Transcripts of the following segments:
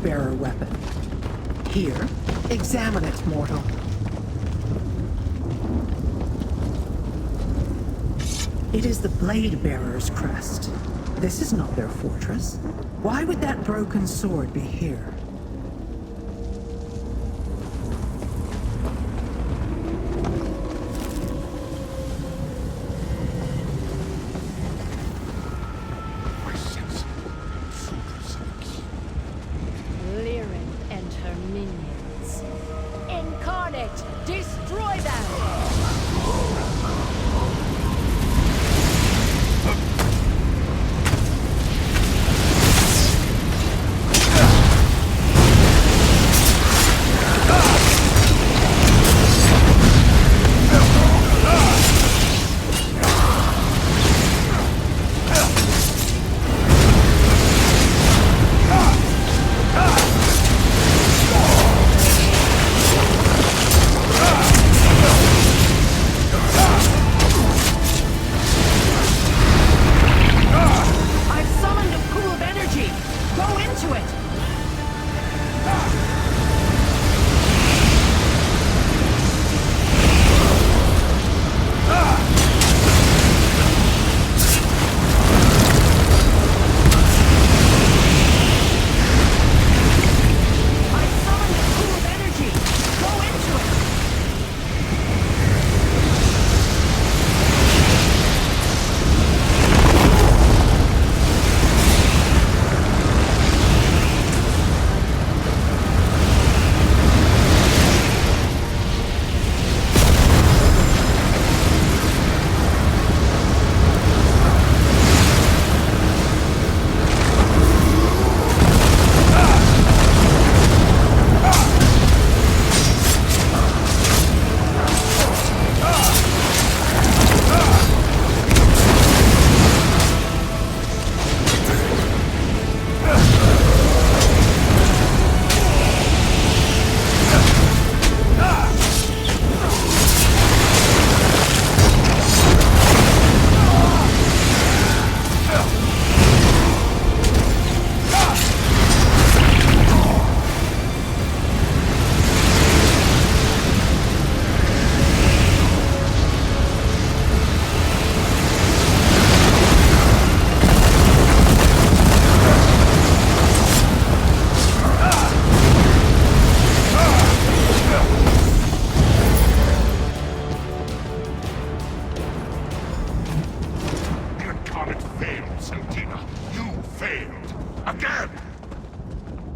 Blade-Bearer weapon. Here, examine it, mortal. It is the Blade-Bearer's crest. This is not their fortress. Why would that broken sword be here?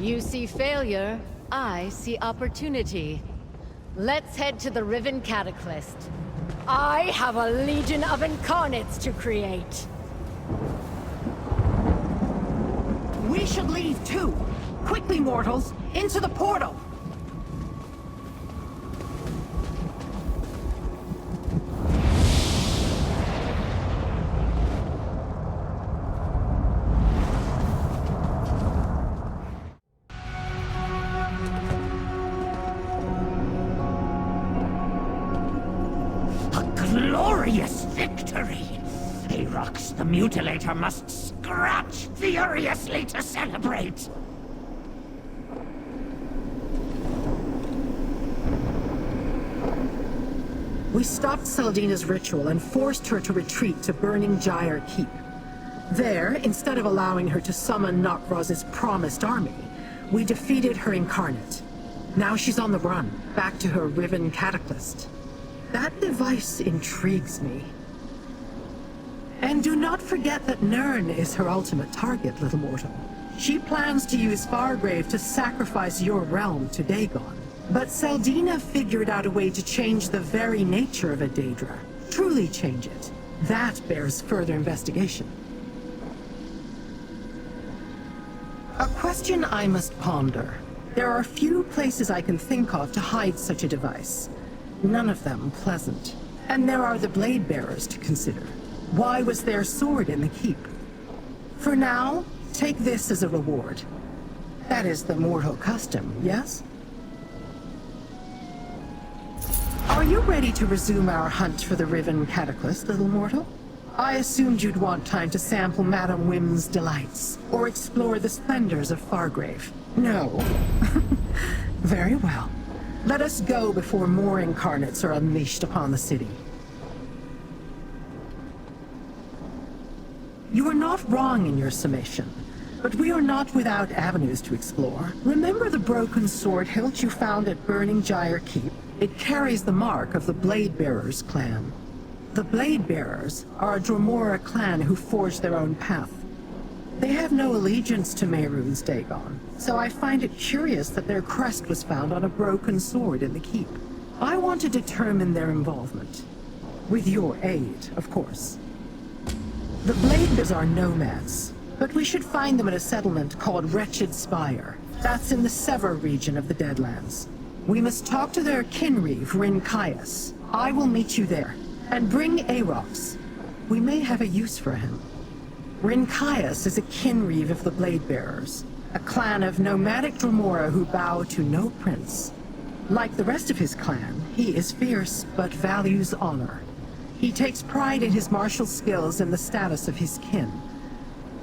You see failure, I see opportunity. Let's head to the Riven Cataclysm. I have a legion of incarnates to create. We should leave too. Quickly, mortals, into the portal. Glorious victory! Arox the Mutilator must scratch furiously to celebrate! We stopped Seldina's ritual and forced her to retreat to Burning Gyre Keep. There, instead of allowing her to summon Nokraz's promised army, we defeated her incarnate. Now she's on the run, back to her Riven Cataclysm. That device intrigues me. And do not forget that Nirn is her ultimate target, little mortal. She plans to use Fargrave to sacrifice your realm to Dagon. But Seldina figured out a way to change the very nature of a Daedra. Truly change it. That bears further investigation. A question I must ponder. There are few places I can think of to hide such a device. None of them pleasant. And there are the blade bearers to consider. Why was their sword in the keep? For now, take this as a reward. That is the mortal custom, yes? Are you ready to resume our hunt for the Riven Cataclysm, little mortal? I assumed you'd want time to sample Madame Wim's delights, or explore the splendors of Fargrave. No. Very well. Let us go before more incarnates are unleashed upon the city. You are not wrong in your summation, but we are not without avenues to explore. Remember the broken sword hilt you found at Burning Gyre Keep? It carries the mark of the Blade Bearers clan. The Blade Bearers are a Dromora clan who forged their own path. They have no allegiance to Mehrunes Dagon, so I find it curious that their crest was found on a broken sword in the keep. I want to determine their involvement. With your aid, of course. The Blade Bearers are nomads, but we should find them at a settlement called Wretched Spire. That's in the Sever region of the Deadlands. We must talk to their kinreeve, Rinkias. I will meet you there. And bring Arox. We may have a use for him. Rinkias is a kinreeve of the Blade Bearers, a clan of nomadic Dromora who bow to no prince. Like the rest of his clan, he is fierce but values honor. He takes pride in his martial skills and the status of his kin.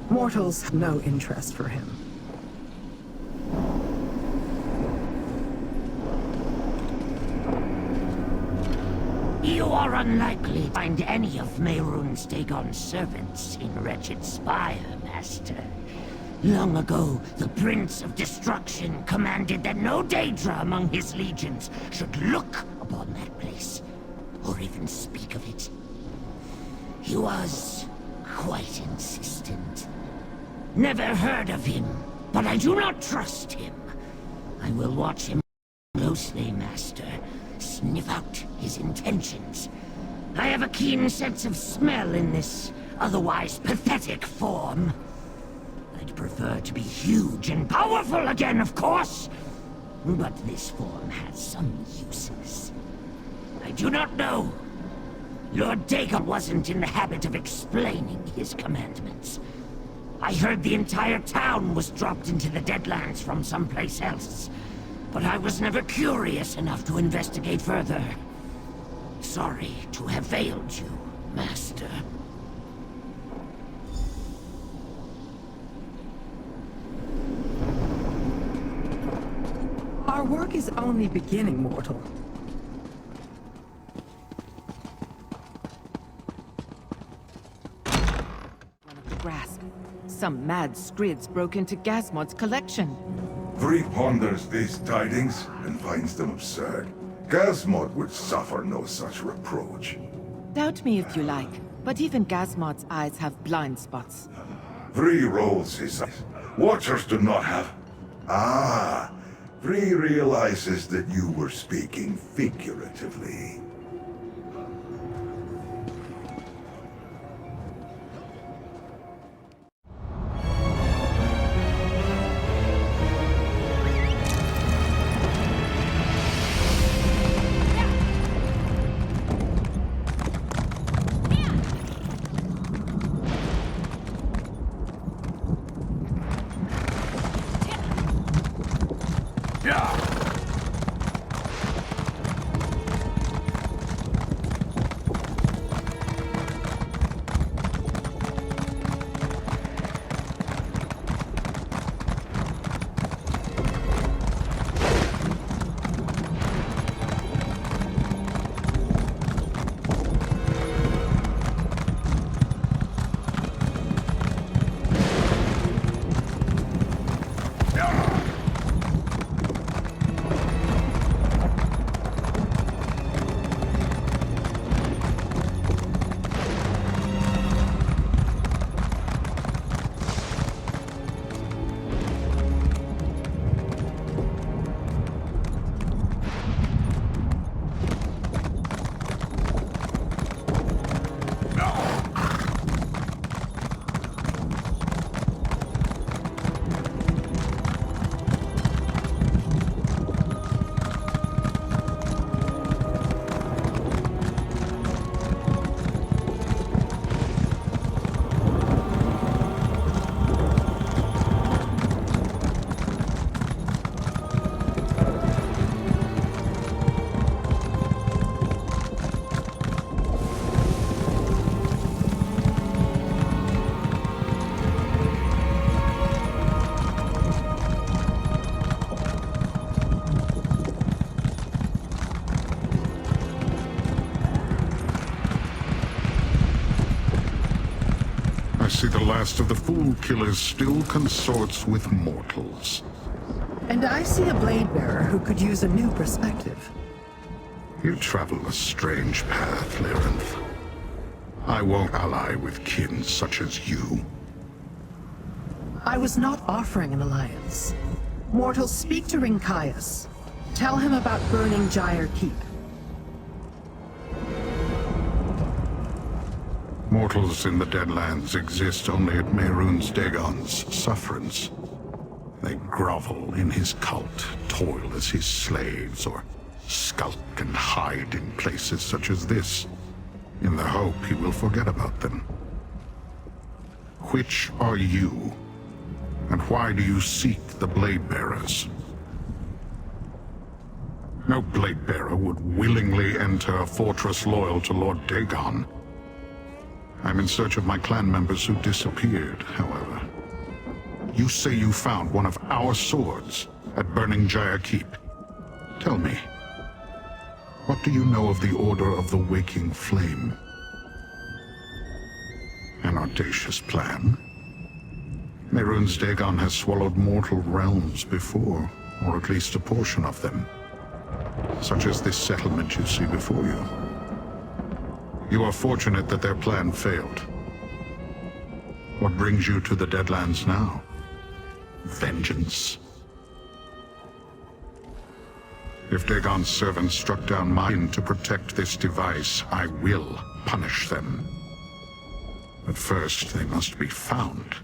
Mortals have no interest for him. You are unlikely to find any of Mehrunes Dagon's servants in Wretched Spire, Master. Long ago, the Prince of Destruction commanded that no Daedra among his legions should look upon that place, or even speak of it. He was quite insistent. Never heard of him, but I do not trust him. I will watch him closely, Master. Sniff out his intentions. I have a keen sense of smell in this otherwise pathetic form. I'd prefer to be huge and powerful again, of course. But this form has some uses. I do not know. Lord Dagon wasn't in the habit of explaining his commandments. I heard the entire town was dropped into the Deadlands from someplace else. But I was never curious enough to investigate further. Sorry to have failed you, Master. Our work is only beginning, mortal. One of the grasp. Some mad scrids broke into Gasmod's collection. Vree ponders these tidings and finds them absurd. Gasmod would suffer no such reproach. Doubt me if you like, but even Gasmod's eyes have blind spots. Vree rolls his eyes. Watchers do not have... Ah, Vree realizes that you were speaking figuratively. see the last of the Fool Killers still consorts with mortals. And I see a blade bearer who could use a new perspective. You travel a strange path, Lyrinth. I won't ally with kin such as you. I was not offering an alliance. Mortals, speak to Rinkias. Tell him about burning Gyre Keep. Mortals in the Deadlands exist only at Mehrunes Dagon's sufferance. They grovel in his cult, toil as his slaves, or skulk and hide in places such as this, in the hope he will forget about them. Which are you? And why do you seek the Blade Bearers? No Blade Bearer would willingly enter a fortress loyal to Lord Dagon. I'm in search of my clan members who disappeared, however. You say you found one of our swords at Burning Gyre Keep. Tell me, what do you know of the Order of the Waking Flame? An audacious plan. Mehrunes Dagon has swallowed mortal realms before, or at least a portion of them. Such as this settlement you see before you. You are fortunate that their plan failed. What brings you to the Deadlands now? Vengeance? If Dagon's servants struck down mine to protect this device, I will punish them. But first, they must be found.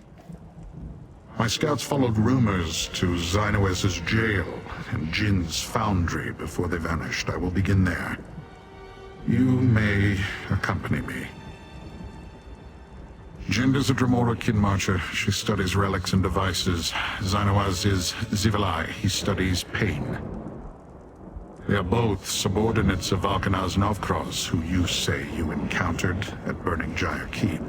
My scouts followed rumors to Xynoes's jail and Jin's foundry before they vanished. I will begin there. You may accompany me. Jin is a Dremora kin marcher. She studies relics and devices. Xynoes is Zivilai. He studies pain. They are both subordinates of Valkanaz Novkroz, who you say you encountered at Burning Gyre Keep.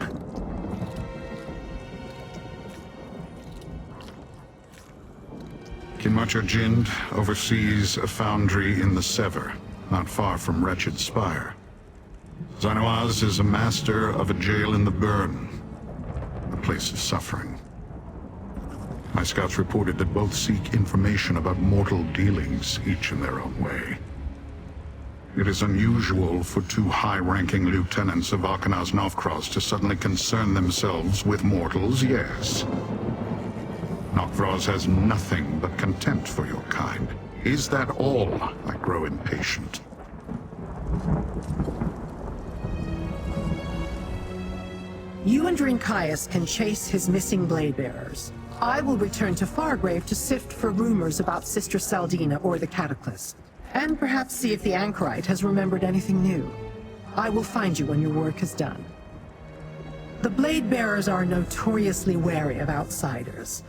Kinmarcher Jind oversees a foundry in the Sever, not far from Wretched Spire. Xynoaz is a master of a jail in the Burn, a place of suffering. My scouts reported that both seek information about mortal dealings, each in their own way. It is unusual for two high-ranking lieutenants of Valkanaz Novkroz to suddenly concern themselves with mortals, yes. Novkroz has nothing but contempt for your kind. Is that all? I grow impatient. You and Rinkias can chase his missing blade bearers. I will return to Fargrave to sift for rumors about Sister Saldina or the Cataclysm, and perhaps see if the Anchorite has remembered anything new. I will find you when your work is done. The blade bearers are notoriously wary of outsiders,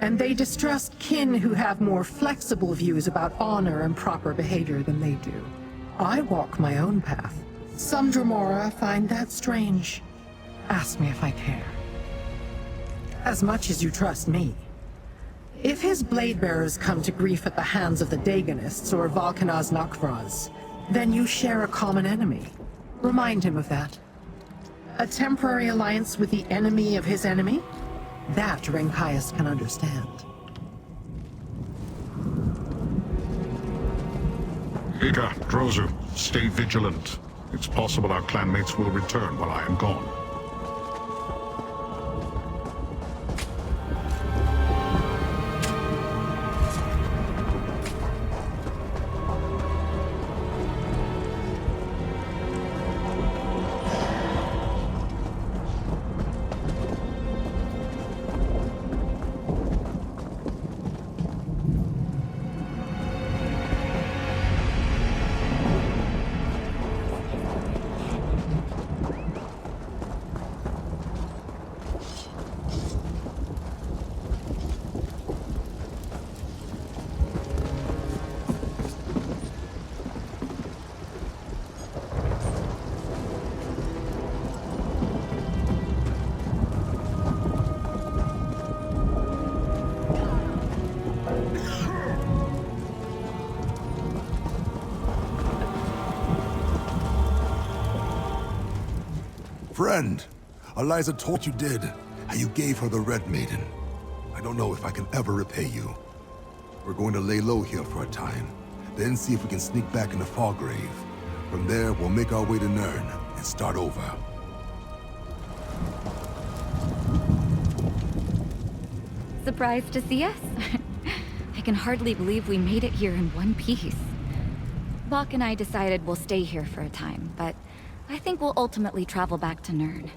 and they distrust kin who have more flexible views about honor and proper behavior than they do. I walk my own path. Some Dremora find that strange. Ask me if I care. As much as you trust me. If his blade bearers come to grief at the hands of the Dagonists or Valkanaz Novkroz, then you share a common enemy. Remind him of that. A temporary alliance with the enemy of his enemy? That Rinkias can understand. Ika, Drozu, stay vigilant. It's possible our clanmates will return while I am gone. Friend, Eliza told you did. how you gave her the Red Maiden. I don't know if I can ever repay you. We're going to lay low here for a time, then see if we can sneak back into Fallgrave. From there, we'll make our way to Nirn and start over. Surprised to see us? I can hardly believe we made it here in one piece. Bach and I decided we'll stay here for a time, but I think we'll ultimately travel back to Nirn.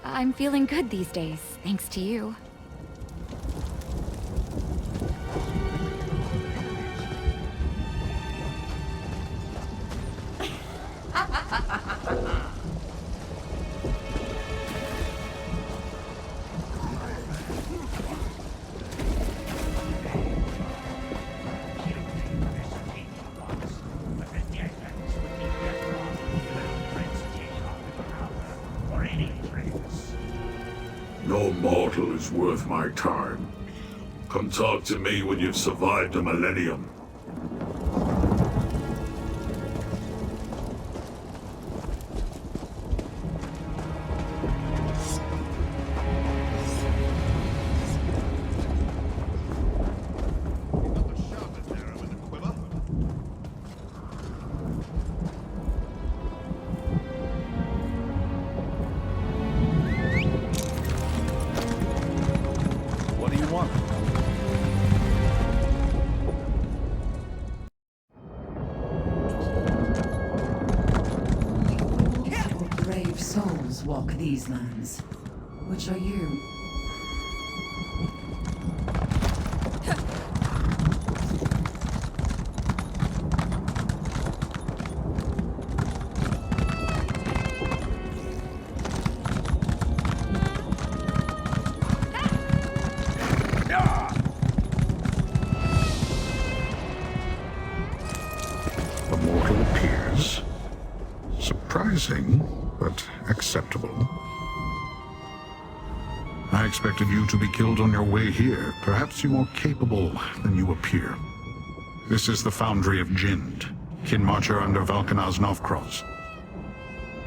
I'm feeling good these days, thanks to you. No mortal is worth my time. Come talk to me when you've survived a millennium. What do you want? Brave souls walk these lands. Which are you? The mortal appears. Surprising, but acceptable. I expected you to be killed on your way here. Perhaps you're more capable than you appear. This is the Foundry of Jind, kin marcher under Valkanaz Novkroz.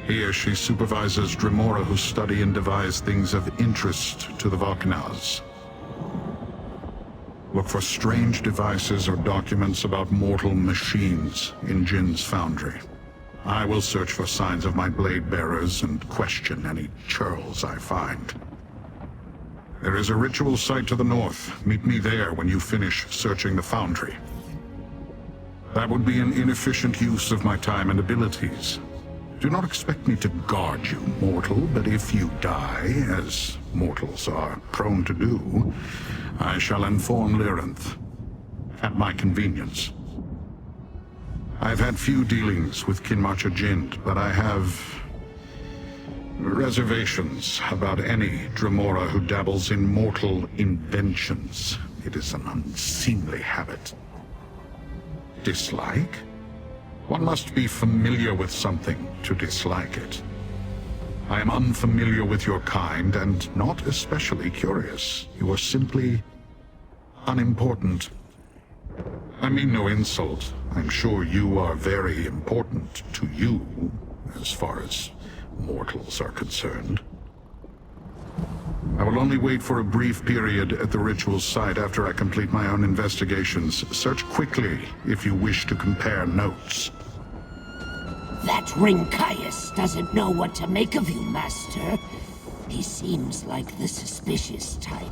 Here she supervises Dremora who study and devise things of interest to the Valkanaz. Look for strange devices or documents about mortal machines in Jin's foundry. I will search for signs of my blade bearers and question any churls I find. There is a ritual site to the north. Meet me there when you finish searching the foundry. That would be an inefficient use of my time and abilities. Do not expect me to guard you, mortal, but if you die, as mortals are prone to do, I shall inform Lyrinth, at my convenience. I've had few dealings with Kinmarcher Jind, but I have reservations about any Dremora who dabbles in mortal inventions. It is an unseemly habit. Dislike? One must be familiar with something to dislike it. I am unfamiliar with your kind and not especially curious. You are simply unimportant. I mean no insult. I'm sure you are very important to you, as far as mortals are concerned. I will only wait for a brief period at the ritual site after I complete my own investigations. Search quickly if you wish to compare notes. That Ringkias doesn't know what to make of you, Master. He seems like the suspicious type.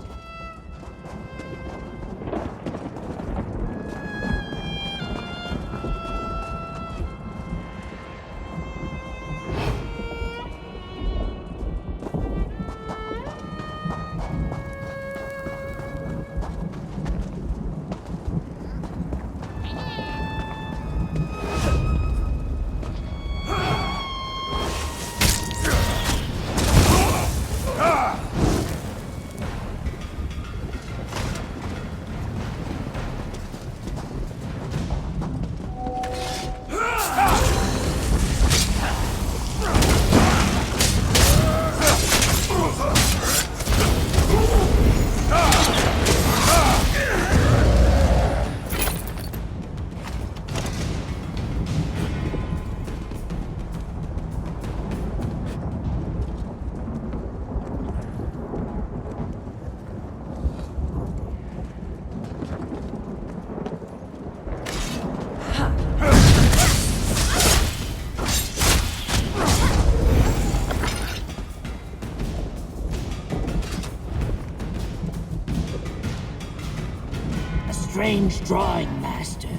strange drawing, Master.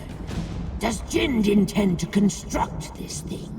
Does Jind intend to construct this thing?